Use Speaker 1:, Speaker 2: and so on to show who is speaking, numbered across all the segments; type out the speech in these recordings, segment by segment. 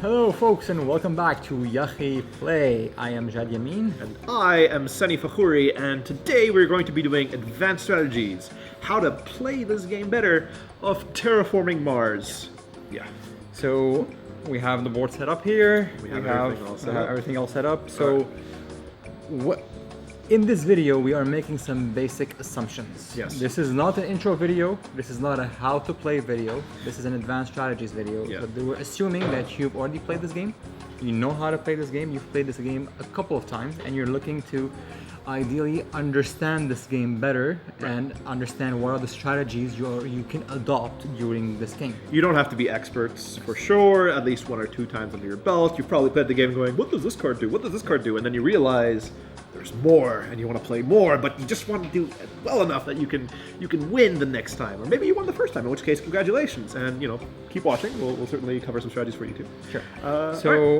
Speaker 1: Hello folks and welcome back to Yahi Play. I am Jad Yamin.
Speaker 2: And I am Sani and today we're going to be doing advanced strategies, how to play this game better of Terraforming Mars. Yeah.
Speaker 1: So we have the board set up here.
Speaker 2: We have everything all set up.
Speaker 1: So in this video we are making some basic assumptions.
Speaker 2: Yes.
Speaker 1: This is not an intro video. This is not a how to play video. This is an advanced strategies video.
Speaker 2: Yeah.
Speaker 1: But we're assuming that you've already played this game. You know how to play this game. You've played this game a couple of times and you're looking to ideally understand this game better and understand what are the strategies you can adopt during this game.
Speaker 2: You don't have to be experts for sure, at least 1 or 2 times under your belt. You've probably played the game going, what does this card do? What does this card do? And then you realize there's more and you want to play more, but you just want to do it well enough that you can win the next time. Or maybe you won the first time, in which case congratulations. And keep watching. We'll certainly cover some strategies for you too.
Speaker 1: Sure.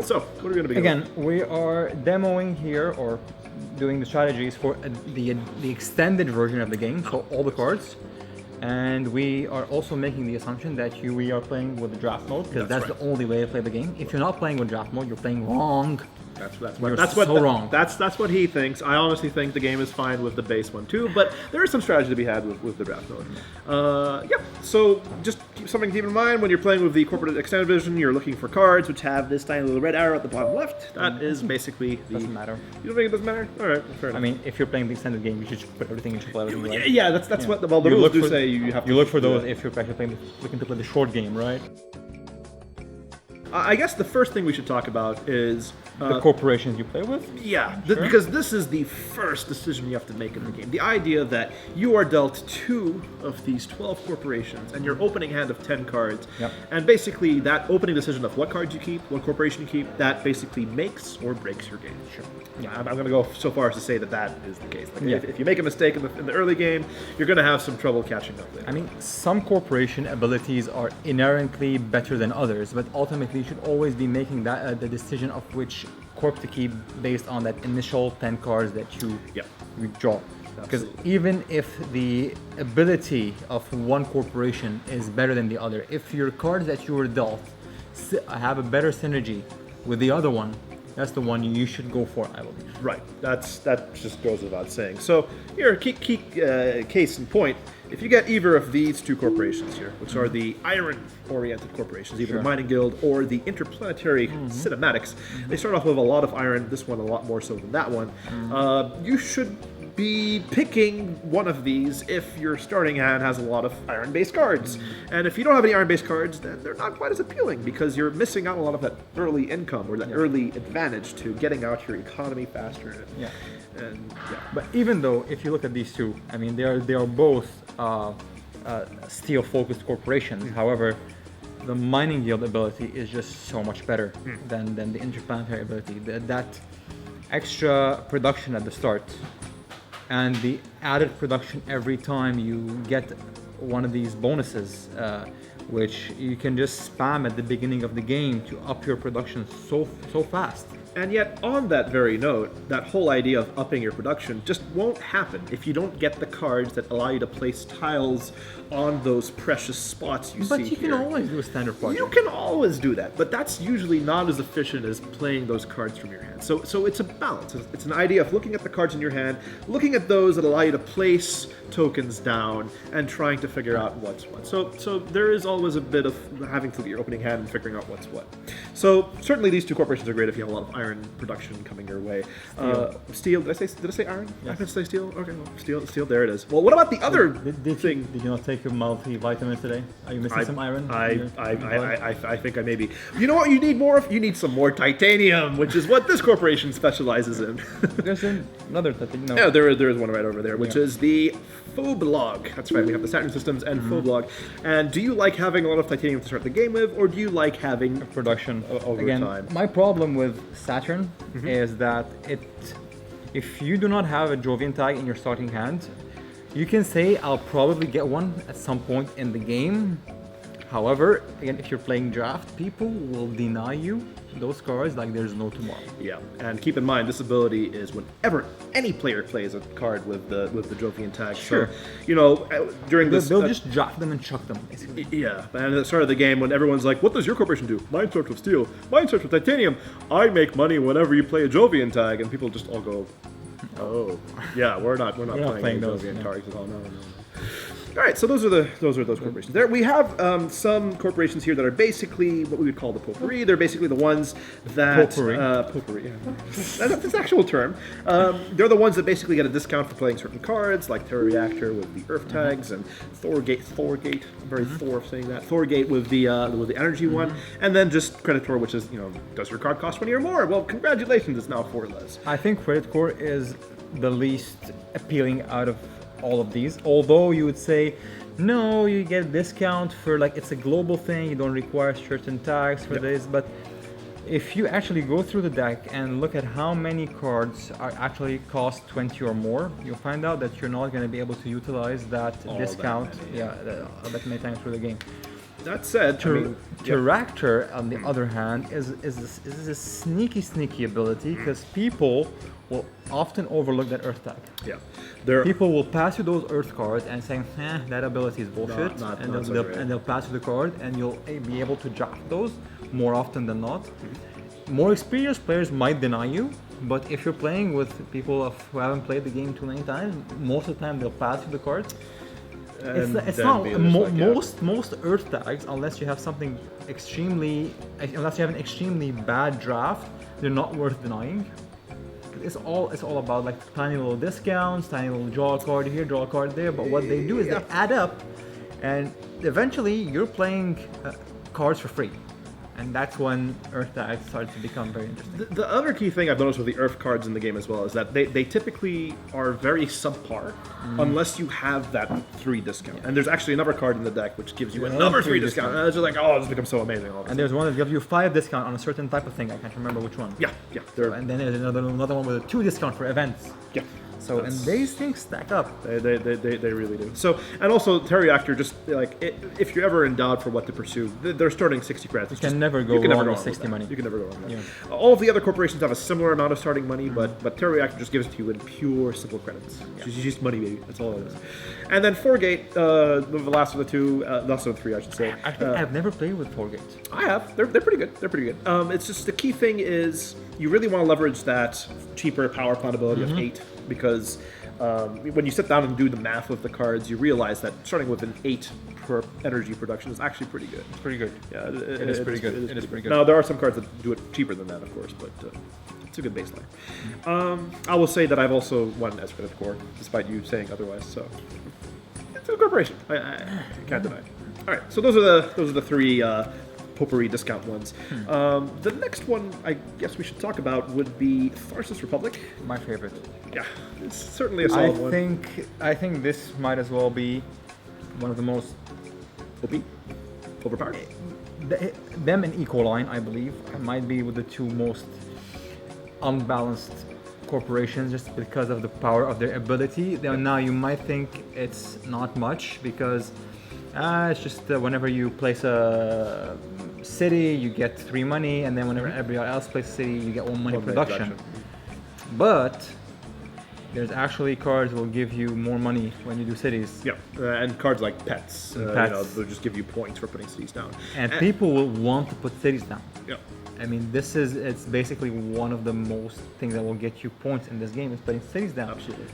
Speaker 2: So what are we going to begin
Speaker 1: again,
Speaker 2: with?
Speaker 1: we are demoing here or doing the strategies for the extended version of the game, so all the cards. And we are also making the assumption that we are playing with the draft mode, because that's
Speaker 2: right.
Speaker 1: the only way to play the game. If you're not playing with draft mode, you're playing wrong.
Speaker 2: That's
Speaker 1: wrong.
Speaker 2: That's what he thinks. I honestly think the game is fine with the base one too, but there is some strategy to be had with the draft mode. Yeah. So just something to keep in mind when you're playing with the corporate extended version. You're looking for cards which have this tiny little red arrow at the bottom left. That is basically the.
Speaker 1: Doesn't matter.
Speaker 2: You don't think it doesn't matter? All right, fair enough.
Speaker 1: I mean, if you're playing the extended game, you should put everything in triple everything, right?
Speaker 2: Yeah, that's what the rules do say. You have to
Speaker 1: look for those if you're actually looking to play the short game, right?
Speaker 2: I guess the first thing we should talk about is
Speaker 1: the corporations you play with?
Speaker 2: Yeah,
Speaker 1: Sure.
Speaker 2: because this is the first decision you have to make in the game. The idea that you are dealt 2 of these 12 corporations and your opening hand of 10 cards,
Speaker 1: Yep.
Speaker 2: and basically that opening decision of what cards you keep, what corporation you keep, that basically makes or breaks your game.
Speaker 1: Sure.
Speaker 2: Yeah, I'm going to go so far as to say that is the case. Like
Speaker 1: Yeah.
Speaker 2: if you make a mistake in the early game, you're going to have some trouble catching up later.
Speaker 1: I mean, some corporation abilities are inherently better than others, but ultimately you should always be making that the decision of which corp to keep based on that initial 10 cards that you draw. Because even if the ability of one corporation is better than the other, if your cards that you were dealt have a better synergy with the other one, that's the one you should go for, I believe.
Speaker 2: Right. That just goes without saying. So here, key case in point. If you get either of these 2 corporations here, which are the iron-oriented corporations, either the Mining Guild or the Interplanetary Cinematics, they start off with a lot of iron. This one a lot more so than that one. You should be picking one of these if your starting hand has a lot of iron-based cards. And if you don't have any iron-based cards, then they're not quite as appealing because you're missing out a lot of that early income or that early advantage to getting out your economy faster.
Speaker 1: But even though, if you look at these 2, I mean, they are both steel-focused corporations. However, the Mining Guild ability is just so much better than the Interplanetary ability. That extra production at the start and the added production every time you get one of these bonuses, which you can just spam at the beginning of the game to up your production so fast.
Speaker 2: And yet, on that very note, that whole idea of upping your production just won't happen if you don't get the cards that allow you to place tiles on those precious spots you see here.
Speaker 1: But you can always do a standard project.
Speaker 2: You can always do that, but that's usually not as efficient as playing those cards from your hand. So it's a balance. It's an idea of looking at the cards in your hand, looking at those that allow you to place tokens down, and trying to figure out what's what. So there is always a bit of having to look at your opening hand and figuring out what's what. So certainly these 2 corporations are great if you have a lot of iron production coming your way. Steel. Did I say iron?
Speaker 1: Yes.
Speaker 2: I meant to say steel. Okay, well, steel. There it is. Well, what about the other thing?
Speaker 1: Did you not take your multivitamin today? Are you missing some iron?
Speaker 2: I think I may be. You know what you need more of? You need some more titanium, which is what this corporation specializes in.
Speaker 1: There's another thing. No.
Speaker 2: Yeah, there is one right over there, which is the Phoblog. That's right, we have the Saturn systems and Phoblog. And do you like having a lot of titanium to start the game with, or do you like having
Speaker 1: production
Speaker 2: over
Speaker 1: Again,
Speaker 2: time?
Speaker 1: My problem with Saturn is that if you do not have a Jovian tag in your starting hand, you can say I'll probably get one at some point in the game. However, again, if you're playing draft, people will deny you those cards like there's no tomorrow.
Speaker 2: Yeah, and keep in mind this ability is whenever any player plays a card with the Jovian tag.
Speaker 1: Sure.
Speaker 2: So, you know, during this,
Speaker 1: They'll just draft them and chuck them, basically.
Speaker 2: yeah, and at the start of the game, when everyone's like, "What does your corporation do?" Mine starts with steel. Mine starts with titanium. I make money whenever you play a Jovian tag, and people just all go, "Oh, yeah, we're not playing
Speaker 1: those,
Speaker 2: Jovian
Speaker 1: yeah.
Speaker 2: tags at all." No. All right, so those are those corporations. There we have some corporations here that are basically what we would call the potpourri. They're basically the ones that potpourri. Yeah. That's the actual term. They're the ones that basically get a discount for playing certain cards, like Terra Reactor with the Earth tags, and Thorgate. I'm very Thor saying that. Thorgate with the energy one, and then just Credit Core, which is, you know, does your card cost 20 or more? Well, congratulations, it's now 4 less.
Speaker 1: I think Credit Core is the least appealing out of all of these, although you would say, no, you get a discount for, like, it's a global thing, you don't require certain tags for this, but if you actually go through the deck and look at how many cards are actually cost 20 or more, you'll find out that you're not going to be able to utilize that discount that many times through the game.
Speaker 2: That said,
Speaker 1: Terractor, on the other hand, is a sneaky ability, because people will often overlook that Earth tag.
Speaker 2: Yeah.
Speaker 1: People will pass you those Earth cards and say, that ability is bullshit, and they'll pass you the card, and you'll be able to draft those more often than not. More experienced players might deny you, but if you're playing with people who haven't played the game too many times, most of the time they'll pass you the cards. It's not most Earth tags, unless you have an extremely bad draft, they're not worth denying. It's all about, like, tiny little discounts, tiny little draw a card here, draw a card there. But what they do is they add up, and eventually you're playing cards for free. And that's when Earth tags start to become very interesting.
Speaker 2: The other key thing I've noticed with the Earth cards in the game as well is that they typically are very subpar unless you have that 3 discount. And there's actually another card in the deck which gives you another 3 discount. And it's just like, oh, this becomes so amazing.
Speaker 1: And there's one that gives you 5 discount on a certain type of thing. I can't remember which one.
Speaker 2: Yeah.
Speaker 1: And then there's another one with a 2 discount for events.
Speaker 2: Yeah.
Speaker 1: So, and these things stack up.
Speaker 2: They really do. So, and also Terra Reactor, just like if you're ever in doubt for what to pursue, they're starting 60 credits.
Speaker 1: You can never go wrong with 60 money.
Speaker 2: You can never go wrong with that. All of the other corporations have a similar amount of starting money, but Terra Reactor just gives it to you in pure simple credits. It's just money, baby. That's all it is. And then Thorgate, the last of the 2, last of the 3, I should say.
Speaker 1: I think I've never played with Thorgate.
Speaker 2: I have. They're pretty good. It's just the key thing is you really want to leverage that cheaper power plant ability of 8, because when you sit down and do the math with the cards, you realize that starting with an 8 per energy production is actually pretty good.
Speaker 1: It's pretty good.
Speaker 2: Yeah,
Speaker 1: it is pretty good. It is pretty good.
Speaker 2: Now, there are some cards that do it cheaper than that, of course, but it's a good baseline. I will say that I've also won as Credit Core, despite you saying otherwise, so it's a corporation. I can't deny it. All right, so those are the 3 potpourri discount ones. The next one I guess we should talk about would be Tharsis Republic.
Speaker 1: My favorite.
Speaker 2: Yeah, it's certainly a solid one.
Speaker 1: I think this might as well be one of the most
Speaker 2: overpowered.
Speaker 1: Them and Ecoline, I believe, might be with the 2 most unbalanced corporations, just because of the power of their ability. Now you might think it's not much, because it's just whenever you place a city, you get 3 money, and then whenever everybody else plays a city, you get 1 money production. But there's actually cards that will give you more money when you do cities.
Speaker 2: Yeah, and cards like pets. They'll just give you points for putting cities down.
Speaker 1: And people will want to put cities down.
Speaker 2: Yeah.
Speaker 1: I mean, it's basically one of the most things that will get you points in this game, is putting cities down.
Speaker 2: Absolutely.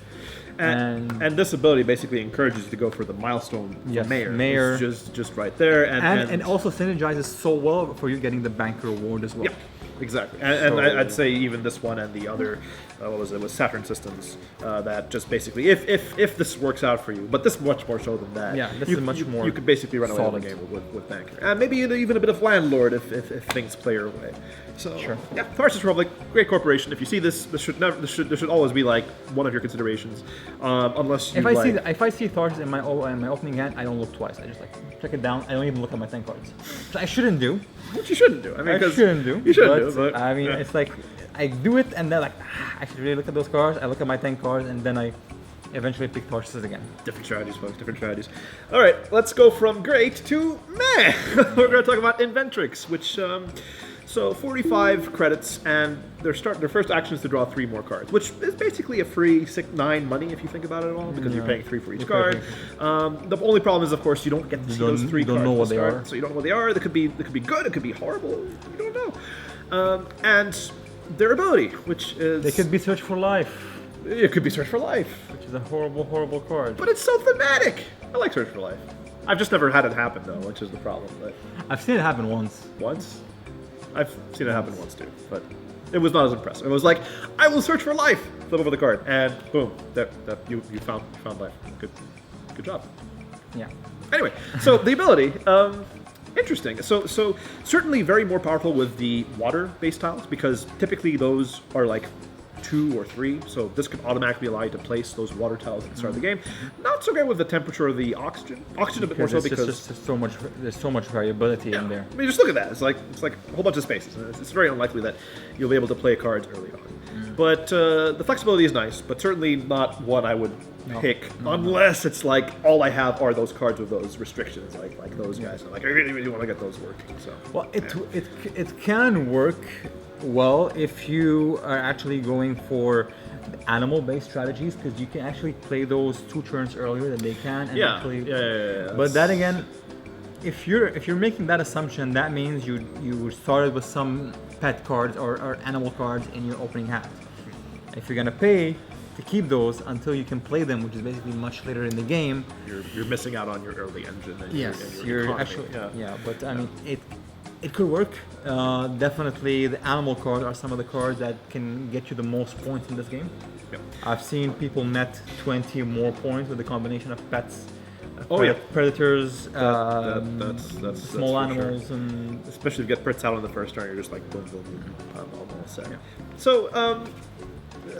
Speaker 2: And this ability basically encourages you to go for the milestone for Mayor. It's just right there.
Speaker 1: And also synergizes so well for you getting the banker award as well.
Speaker 2: Yeah, exactly. And I'd say even this one and the other, was Saturn Systems, that just basically, if this works out for you, but this much more so than that.
Speaker 1: Yeah, this is much more.
Speaker 2: You could basically run away with the game with banker. And maybe even a bit of landlord if things play your way. So
Speaker 1: sure.
Speaker 2: Yeah, Tharsis Republic, great corporation. If you see this should always be like one of your considerations, unless you
Speaker 1: if I see Tharsis in my opening hand, I don't look twice. I just check it down. I don't even look at my 10 cards, which I shouldn't do.
Speaker 2: Which you shouldn't do. I mean,
Speaker 1: You shouldn't do.
Speaker 2: But
Speaker 1: I mean, it's like I do it, and then I should really look at those cards. I look at my 10 cards, and then I eventually pick Tharsis again.
Speaker 2: Different strategies, folks. Different strategies. All right, let's go from great to meh. We're going to talk about Inventrix, which so 45 credits, and their first action is to draw 3 more cards, which is basically a free 9 money if you think about it at all, because you're paying 3 for each card. The only problem is, of course, you don't get to see those 3 cards.
Speaker 1: You don't know what they are.
Speaker 2: So you don't know what they are. They could be good. It could be horrible. You don't know. And their ability, which is
Speaker 1: They could be Search for Life.
Speaker 2: It could be Search for Life,
Speaker 1: which is a horrible, horrible card.
Speaker 2: but it's so thematic. I like Search for Life. I've just never had it happen though, which is the problem. But
Speaker 1: I've seen it happen once.
Speaker 2: once, I've seen it happen once too, but it was not as impressive. It was like, I will search for life. Flip over the card, and boom, you found life. Good job.
Speaker 1: Yeah.
Speaker 2: Anyway, so the ability, interesting. So certainly very more powerful with the water-based tiles, because typically those are like 2 or 3, so this could automatically allow you to place those water tiles at the start of the game. Not so great with the temperature or the oxygen. Oxygen a bit more so because
Speaker 1: there's so much variability in there.
Speaker 2: I mean, just look at that. It's like a whole bunch of spaces. And it's very unlikely that you'll be able to play cards early on. But the flexibility is nice, but certainly not one I would pick unless it's like all I have are those cards with those restrictions, like those guys. I'm like, I really want to get those working. So
Speaker 1: well, it can work well if you are actually going for animal-based strategies, because you can actually play those 2 turns earlier than they can. And actually, But then again, if you're making that assumption, that means you started with some pet cards or animal cards in your opening hand. If you're gonna pay to keep those until you can play them, which is basically much later in the game,
Speaker 2: you're missing out on your early engine. And
Speaker 1: you're
Speaker 2: economy.
Speaker 1: actually But I mean it could work. Definitely, the animal cards are some of the cards that can get you the most points in this game.
Speaker 2: Yep.
Speaker 1: I've seen people net 20 more points with a combination of pets, predators,
Speaker 2: that's
Speaker 1: small
Speaker 2: for
Speaker 1: animals,
Speaker 2: sure.
Speaker 1: and
Speaker 2: especially if you get Pritz out on the first turn, you're just like boom, boom, boom, almost set.
Speaker 1: Yeah.
Speaker 2: So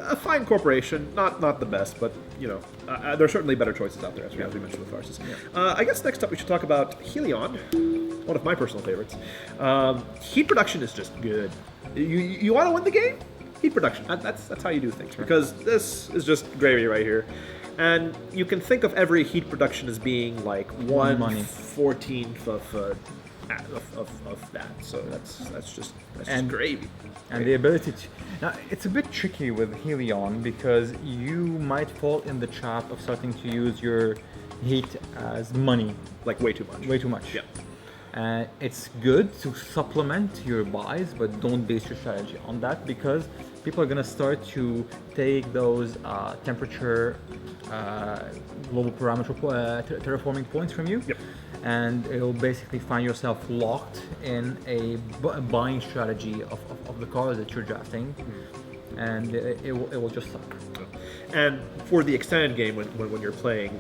Speaker 2: a fine corporation, not the best, but you know, there are certainly better choices out there, as we mentioned with Tharsis. I guess next up we should talk about Helion, one of my personal favorites. Heat production is just good. You want to win the game? Heat production. That's how you do things, because this is just gravy right here. And you can think of every heat production as being like 1/14th of that. So that's just gravy.
Speaker 1: And the ability to... Now, it's a bit tricky with Helion, because you might fall in the trap of starting to use your heat as money.
Speaker 2: Like way too much.
Speaker 1: Way too much.
Speaker 2: Yeah.
Speaker 1: It's good to supplement your buys, but don't base your strategy on that, because people are going to start to take those temperature, global parameter terraforming points from you.
Speaker 2: Yep.
Speaker 1: And it'll basically find yourself locked in a buying strategy of the cards that you're drafting, and it will just suck.
Speaker 2: And for the extended game, when you're playing,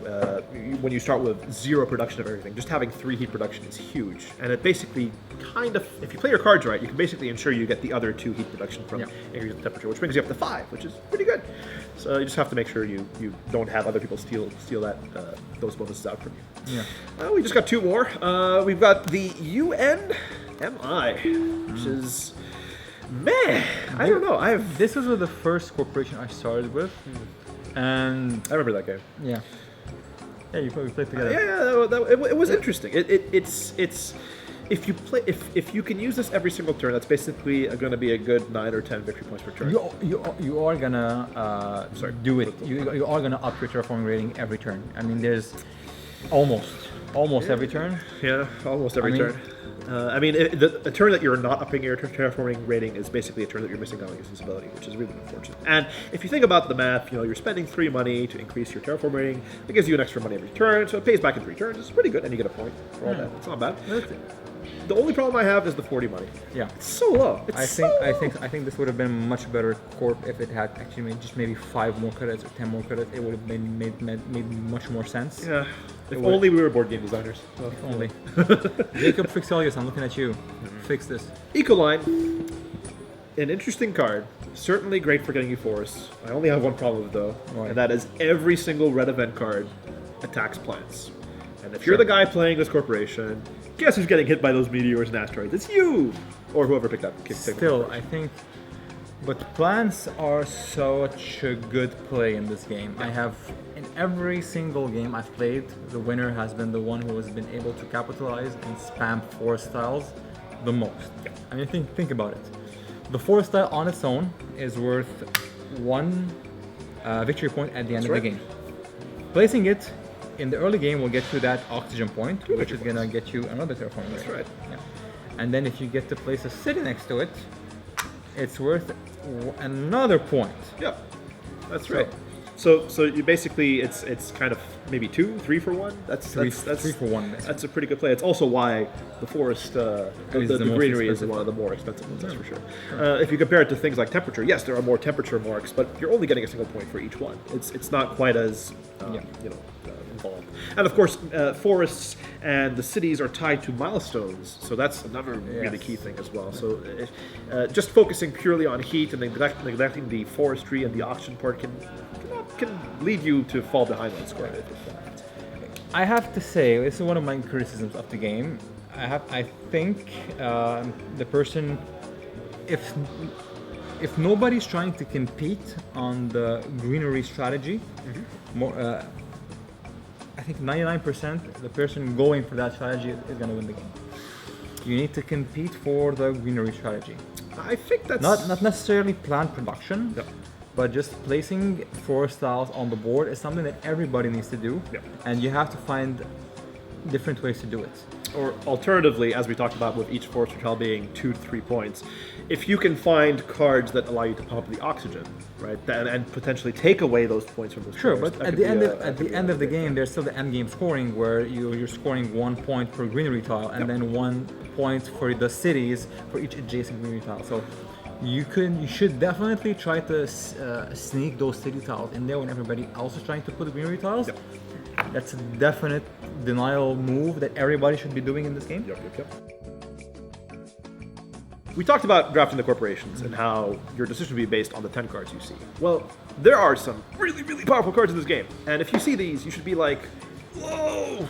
Speaker 2: when you start with 0 production of everything, just having 3 heat production is huge. And it basically kind of, if you play your cards right, you can basically ensure you get the other 2 heat production from increase of temperature, which brings you up to 5, which is pretty good. So you just have to make sure you don't have other people steal that those bonuses out from you.
Speaker 1: Yeah.
Speaker 2: We just got 2 more. We've got the UNMI, which is meh. I don't know.
Speaker 1: This was the first corporation I started with, and
Speaker 2: I remember that game.
Speaker 1: Yeah, you probably played together.
Speaker 2: It was interesting. It's if you can use this every single turn, that's basically going to be a good 9 or 10 victory points per turn.
Speaker 1: You are gonna do it. You are gonna up your terraforming rating every turn. I mean, there's almost every turn.
Speaker 2: Yeah, almost every turn. I mean, the turn that you're not upping your terraforming rating is basically a turn that you're missing out on using this ability, which is really unfortunate. And if you think about the math, you're spending 3 money to increase your terraform rating. It gives you an extra money every turn, so it pays back in 3 turns. It's pretty good, and you get a point for all that. It's not bad. The only problem I have is the 40 money.
Speaker 1: Yeah,
Speaker 2: it's so low.
Speaker 1: I think this would have been much better corp if it had actually made just maybe 5 more credits or 10 more credits. It would have made much more sense.
Speaker 2: Yeah. If only we were board game designers.
Speaker 1: If only. Jacob Fixelius, I'm looking at you. Fix this.
Speaker 2: Ecoline, an interesting card. Certainly great for getting you forests. I only have one problem with it though, and that is every single red event card attacks plants. And if you're the guy playing this corporation, guess who's getting hit by those meteors and asteroids? It's you! Or whoever picked up.
Speaker 1: Still, I think... But plants are such a good play in this game. I have an every single game I've played, the winner has been the one who has been able to capitalize and spam forest tiles the most. I mean, think about it. The forest tile on its own is worth 1 victory point at the end of the game. Placing it in the early game will get you that oxygen point, which is gonna get you another terraforming.
Speaker 2: That's right.
Speaker 1: Yeah. And then if you get to place a city next to it, it's worth another point.
Speaker 2: Yeah, that's right. So you basically it's kind of maybe 2, 3 for 1. That's
Speaker 1: 3 for 1. Basically.
Speaker 2: That's a pretty good play. It's also why the forest, the greenery is one of the more expensive ones. That's for sure. If you compare it to things like temperature, yes, there are more temperature marks, but you're only getting a single point for each one. It's not quite as involved. And of course, forests and the cities are tied to milestones, so that's another really key thing as well. So just focusing purely on heat and neglecting the forestry and the oxygen part can lead you to fall behind on score.
Speaker 1: I have to say, this is one of my criticisms of the game. I think the person, if nobody's trying to compete on the greenery strategy, more. I think 99% the person going for that strategy is going to win the game. You need to compete for the greenery strategy.
Speaker 2: I think that's
Speaker 1: not necessarily plant production, but just placing forest tiles on the board is something that everybody needs to do, and you have to find different ways to do it.
Speaker 2: Or alternatively, as we talked about with each forestry tile being 2 to 3 points, if you can find cards that allow you to pump up the oxygen, right, and potentially take away those points from those players,
Speaker 1: but at the end of the game, there's still the end game scoring where you're scoring 1 point per greenery tile and then 1 point for the cities for each adjacent greenery tile. So you should definitely try to sneak those city tiles in there when everybody else is trying to put the greenery tiles. That's a definite denial move that everybody should be doing in this game.
Speaker 2: We talked about drafting the corporations and how your decision will be based on the 10 cards you see. Well, there are some really, really powerful cards in this game. And if you see these, you should be like, whoa,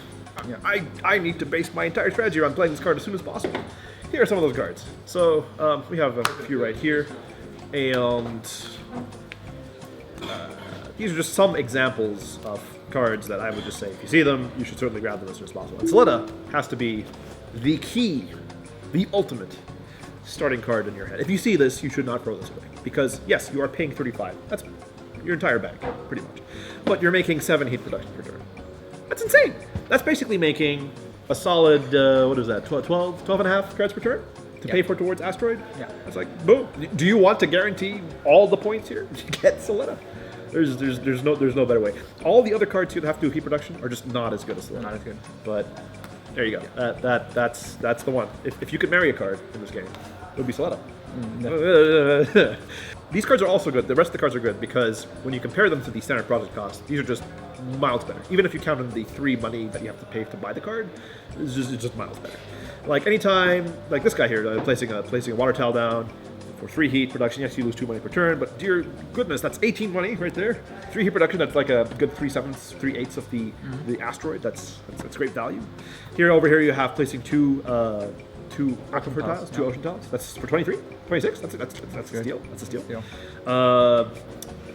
Speaker 2: I need to base my entire strategy around playing this card as soon as possible. Here are some of those cards. So we have a few right here. And these are just some examples of cards that I would just say, if you see them, you should certainly grab them as soon as possible. And Soletta has to be the key, the ultimate starting card in your head. If you see this, you should not throw this away. Because, yes, you are paying 35. That's your entire bag, pretty much. But you're making 7 heat production per turn. That's insane! That's basically making a solid, what is that, 12 and a half cards per turn? To pay for towards Asteroid?
Speaker 1: Yeah.
Speaker 2: That's like, boom. Do you want to guarantee all the points here? Get Soletta. There's no better way. All the other cards you have to do heat production are just not as good as Soletta.
Speaker 1: Not as good.
Speaker 2: But there you go. That's the one. If you could marry a card in this game, it would be Soletta. These cards are also good. The rest of the cards are good because when you compare them to the standard project cost, these are just miles better. Even if you count in the 3 money that you have to pay to buy the card, it's just miles better. Like anytime, like this guy here, placing a water tile down for 3 heat production. Yes, you lose 2 money per turn, but dear goodness, that's 18 money right there. 3 heat production, that's like a good 3/7, 3/8 of the asteroid. That's great value. Over here you have placing 2 aquifer tiles, 2 ocean tiles. That's for 23, 26. That's a steal. That's a steal.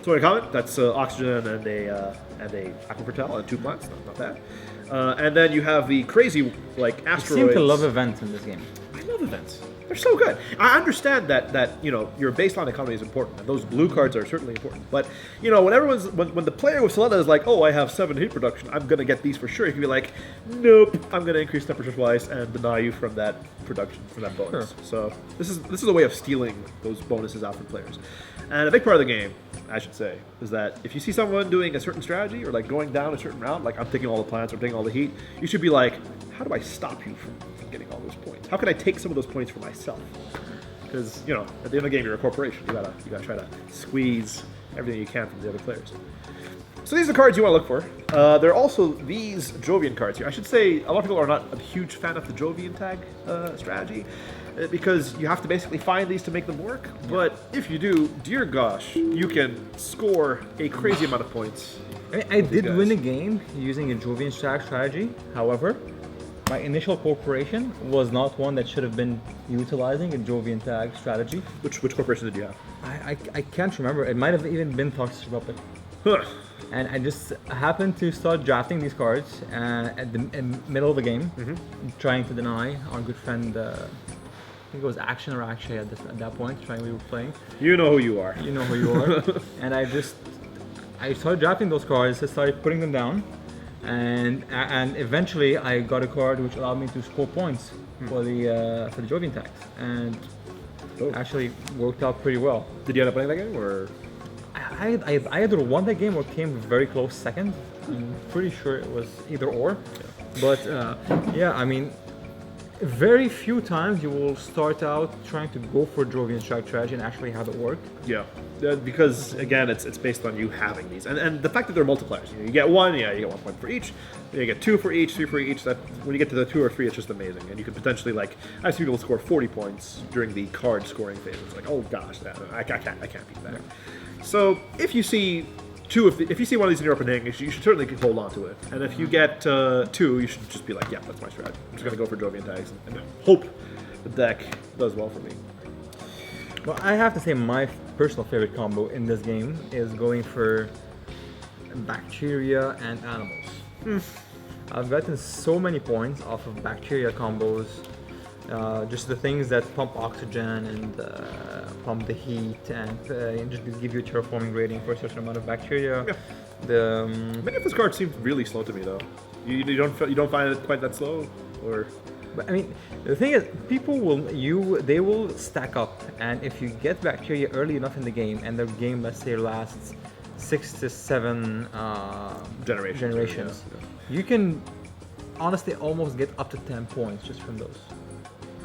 Speaker 2: So in a comment, that's oxygen and a aquifer tile and 2 plants. Not bad. And then you have the crazy asteroids.
Speaker 1: You seem to love events in this game.
Speaker 2: I love events. They're so good. I understand that your baseline economy is important, and those blue cards are certainly important. But when the player with Soletta is like, oh, I have 7 heat production, I'm gonna get these for sure. You can be like, nope, I'm gonna increase temperature twice and deny you from that production, from that bonus.
Speaker 1: Sure.
Speaker 2: So this is a way of stealing those bonuses out from players. And a big part of the game, I should say, is that if you see someone doing a certain strategy or going down a certain route, like I'm taking all the plants or taking all the heat, you should be like, how do I stop you from getting all those points? How can I take some of those points for myself? Because at the end of the game, you're a corporation. You gotta try to squeeze everything you can from the other players. So these are the cards you want to look for. There are also these Jovian cards here. I should say a lot of people are not a huge fan of the Jovian tag strategy because you have to basically find these to make them work. But if you do, dear gosh, you can score a crazy amount of points.
Speaker 1: I did win a game using a Jovian strategy. However, my initial corporation was not one that should have been utilizing a Jovian tag strategy.
Speaker 2: Which corporation did you have?
Speaker 1: I can't remember. It might have even been Tharsis Republic.
Speaker 2: Huh.
Speaker 1: And I just happened to start drafting these cards at the middle of the game, trying to deny our good friend, I think it was Action or Akshay at that point, we were playing.
Speaker 2: You know who you are.
Speaker 1: You know who you are. And I started drafting those cards, I started putting them down, and eventually I got a card which allowed me to score points for the Jovian tax, and actually worked out pretty well.
Speaker 2: Did you end up playing that game, or?
Speaker 1: I either won that game or came very close second. I'm pretty sure it was either or. But yeah, I mean, very few times you will start out trying to go for Jovian strike strategy and actually have it work.
Speaker 2: Yeah, because again, it's based on you having these, and the fact that they're multipliers. You get one, you get 1 point for each. You get 2 for each, 3 for each. That when you get to the 2 or 3, it's just amazing, and you can potentially I've seen people score 40 points during the card scoring phase. It's like, oh gosh, I can't beat that. Yeah. So if you see if you see one of these in your opening, you should certainly hold on to it. And if you get 2, you should just be like, yeah, that's my strategy. I'm just going to go for Jovian tags and hope the deck does well for me.
Speaker 1: Well, I have to say my personal favorite combo in this game is going for bacteria and animals. I've gotten so many points off of bacteria combos. Just the things that pump oxygen and pump the heat and just give you a terraforming rating for a certain amount of bacteria. Yeah.
Speaker 2: Many of those cards seem really slow to me, though. You don't find it quite that slow, or?
Speaker 1: But I mean, the thing is, they will stack up, and if you get bacteria early enough in the game, and the game, let's say, lasts 6 to 7 generations, you can honestly almost get up to 10 points just from those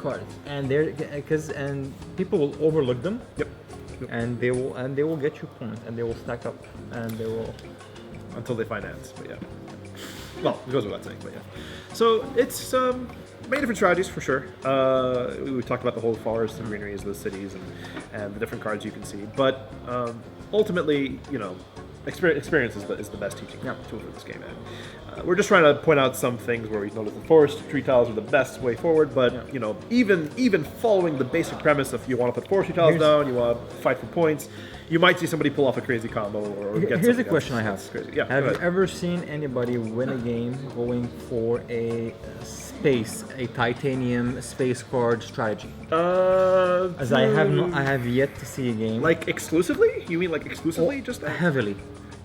Speaker 1: cards, and people will overlook them.
Speaker 2: Yep.
Speaker 1: And they will get you points, and they will stack up, and they will
Speaker 2: until they find ants. But yeah, well, it goes without saying. But yeah, so it's many different strategies for sure. We talked about the whole forest and greenery as the cities and the different cards you can see, but ultimately, experience is the best teaching tool for this game. And we're just trying to point out some things where we notice the forest tree tiles are the best way forward, but even following the basic premise of you want to put forest tree tiles down, you want to fight for points, you might see somebody pull off a crazy combo or get
Speaker 1: Here's a question I have.
Speaker 2: Crazy. Yeah,
Speaker 1: have you ever seen anybody win a game going for a titanium space card strategy? As I have yet to see a game.
Speaker 2: Like exclusively? You mean like exclusively? Just that?
Speaker 1: Heavily.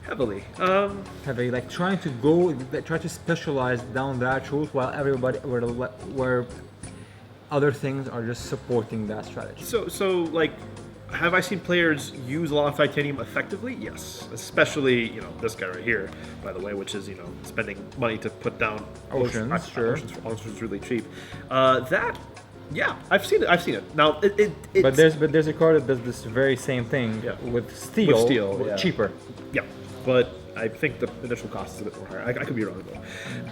Speaker 2: Heavily,
Speaker 1: like try to specialize down that route while everybody where other things are just supporting that strategy.
Speaker 2: So like, have I seen players use a lot of titanium effectively? Yes, especially this guy right here, by the way, which is spending money to put down
Speaker 1: oceans. Sure,
Speaker 2: oceans really cheap. Yeah, I've seen it. Now,
Speaker 1: but there's a card that does this very same thing with steel, cheaper.
Speaker 2: Yeah, but I think the initial cost is a bit more higher. I could be wrong though.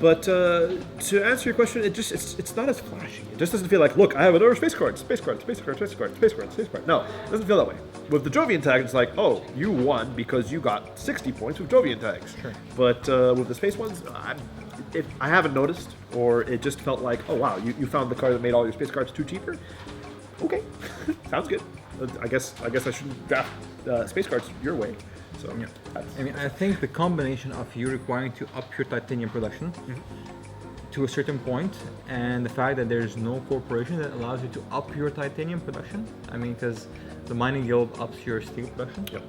Speaker 2: But to answer your question, it's not as flashy. It just doesn't feel like, look, I have another space card. No, it doesn't feel that way. With the Jovian tag, it's like, oh, you won because you got 60 points with Jovian tags.
Speaker 1: Sure.
Speaker 2: But with the space ones, I haven't noticed, or it just felt like, oh wow, you found the card that made all your space cards too cheaper. Okay, sounds good. I guess I shouldn't draft space cards your way. So
Speaker 1: I think the combination of you requiring to up your titanium production to a certain point, and the fact that there's no corporation that allows you to up your titanium production. I mean, because the mining guild ups your steel production.
Speaker 2: Yep.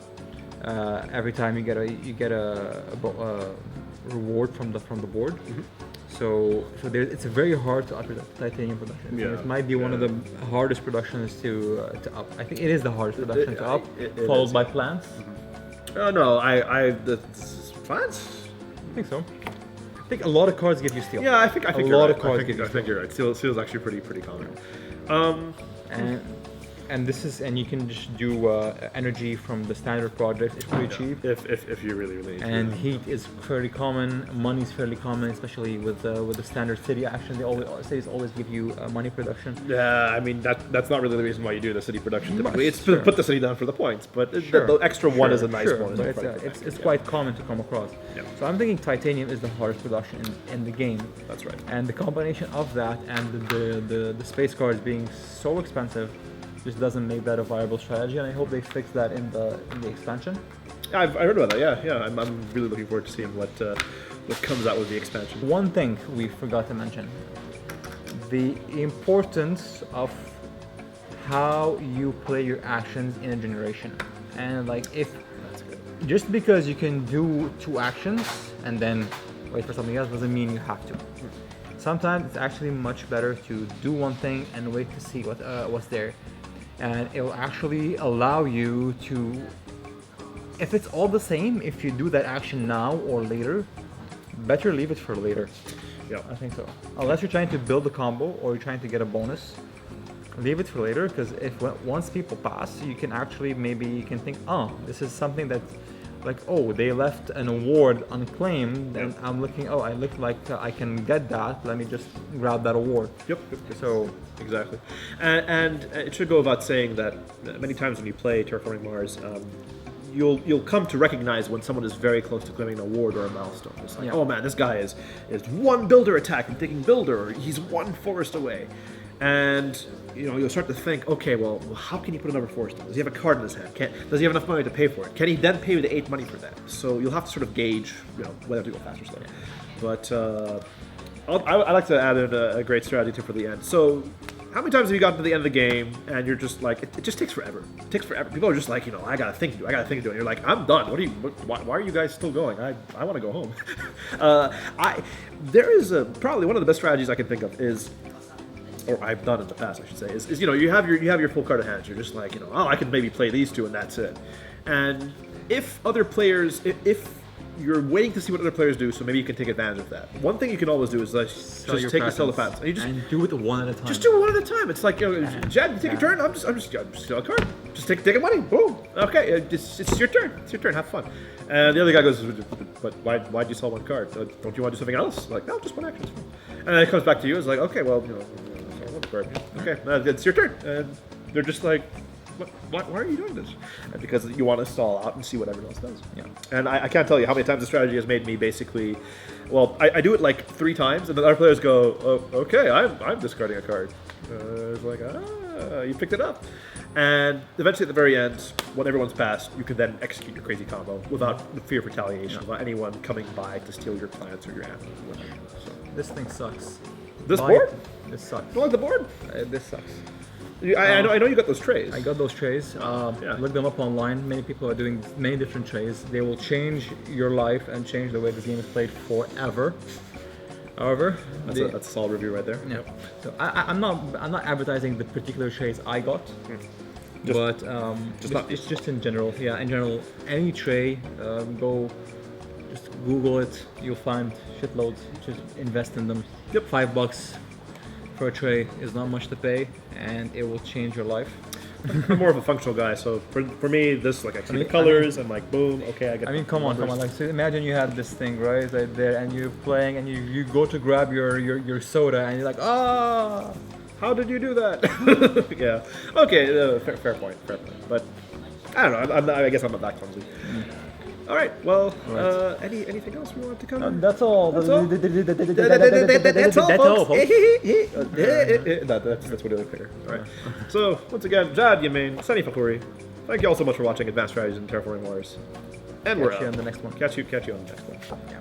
Speaker 1: Every time you get a reward from the board. So it's very hard to up your titanium production.
Speaker 2: Yeah.
Speaker 1: It might be one of the hardest productions to up. I think it is the hardest production to up, followed by plants.
Speaker 2: No, the plants?
Speaker 1: I think so. I think a lot of cards give you steel.
Speaker 2: Yeah, I think
Speaker 1: a
Speaker 2: you're
Speaker 1: lot
Speaker 2: right.
Speaker 1: of cards give you
Speaker 2: I think you're right. Steel is actually pretty common.
Speaker 1: And you can just do energy from the standard project. It's pretty cheap.
Speaker 2: If you really need to.
Speaker 1: And heat is fairly common. Money is fairly common, especially with the standard city action. Cities always give you money production.
Speaker 2: Yeah, I mean that's not really the reason why you do the city production. Typically, it's to put the city down for the points. But the extra one is a nice bonus.
Speaker 1: But it's quite common to come across.
Speaker 2: Yeah.
Speaker 1: So I'm thinking titanium is the hardest production in the game.
Speaker 2: That's right.
Speaker 1: And the combination of that and the space cards being so expensive just doesn't make that a viable strategy, and I hope they fix that in the expansion.
Speaker 2: I heard about that. Yeah. I'm really looking forward to seeing what comes out with the expansion.
Speaker 1: One thing we forgot to mention: the importance of how you play your actions in a generation. And like, if just because you can do 2 actions and then wait for something else doesn't mean you have to. Sometimes it's actually much better to do one thing and wait to see what's there, and it will actually allow you to, if it's all the same, if you do that action now or later, better leave it for later.
Speaker 2: Yeah,
Speaker 1: I think so. Unless you're trying to build a combo or you're trying to get a bonus, leave it for later, because once people pass, you can actually, maybe you can think, oh, this is something that, like, oh, they left an award unclaimed, and I'm looking, oh, I look like I can get that, let me just grab that award.
Speaker 2: Yep.
Speaker 1: So
Speaker 2: exactly, and it should go without saying that many times when you play Terraforming Mars, you'll come to recognize when someone is very close to claiming an award or a milestone. It's like, oh man, this guy is 1 builder attack and taking builder, or he's 1 forest away. And you'll start to think, okay, well, how can he put another forest on? Does he have a card in his hand? Does he have enough money to pay for it? Can he then pay the 8 money for that? So you'll have to sort of gauge, whether to go fast or slow. But I like to add in a great strategy tip for the end. So how many times have you gotten to the end of the game and you're just like, it just takes forever. It takes forever. People are just like, I got a thing to do. And you're like, I'm done. Why are you guys still going? I want to go home. There is probably one of the best strategies I can think of is, or I've done in the past, I should say, is you have your full card of hands. You're just like, oh, I can maybe play these 2 and that's it. And if other players, if you're waiting to see what other players do, so maybe you can take advantage of that. One thing you can always do is just take the sell the patents,
Speaker 1: and do it 1 at a time.
Speaker 2: Just do it 1 at a time. It's like, Jad, you take a turn. I'm just sell a card. Just take a money. Boom. Okay, it's your turn. It's your turn. Have fun. And the other guy goes, but why'd you sell 1 card? Don't you want to do something else? Like, no, just 1 action. It's fine. And then it comes back to you. It's like, okay, well, okay, it's your turn. And they're just like, why are you doing this? And because you want to stall out and see what everyone else does.
Speaker 1: Yeah.
Speaker 2: And I can't tell you how many times the strategy has made me basically, well, I do it like 3 times, and the other players go, oh, okay, I'm discarding a card. It's like, you picked it up. And eventually at the very end, when everyone's passed, you can then execute your crazy combo without the fear of retaliation, without anyone coming by to steal your plants or your animals or whatever. So.
Speaker 1: This thing sucks.
Speaker 2: This board?
Speaker 1: This sucks.
Speaker 2: You like the board?
Speaker 1: This sucks.
Speaker 2: I know you got those trays.
Speaker 1: I got those trays. Look them up online. Many people are doing many different trays. They will change your life and change the way this game is played forever. However,
Speaker 2: that's a solid review right there.
Speaker 1: Yeah. So I'm not advertising the particular trays I got, but it's just in general. Yeah, in general, any tray, go. Just Google it. You'll find shitloads. Just invest in them.
Speaker 2: Yep.
Speaker 1: $5 for a tray is not much to pay, and it will change your life.
Speaker 2: I'm more of a functional guy, so for me, this, like, I see the colors and like, boom, okay, I get.
Speaker 1: Come on. Like, so imagine you had this thing right there, and you're playing, and you go to grab your soda, and you're like, ah,
Speaker 2: how did you do that? Yeah. Okay. Fair point. But I don't know. I guess I'm not that clumsy. All right. Well, anything else we want to cover?
Speaker 1: That's all.
Speaker 2: That's all. That's all, folks. That's what it looked like. All right. So once again, Jad, Yamin, Sani Fakuri, thank you all so much for watching Advanced Strategies in Terraforming Mars, and we're
Speaker 1: Catch you on the next one.
Speaker 2: Catch you on the next one.
Speaker 1: Yeah.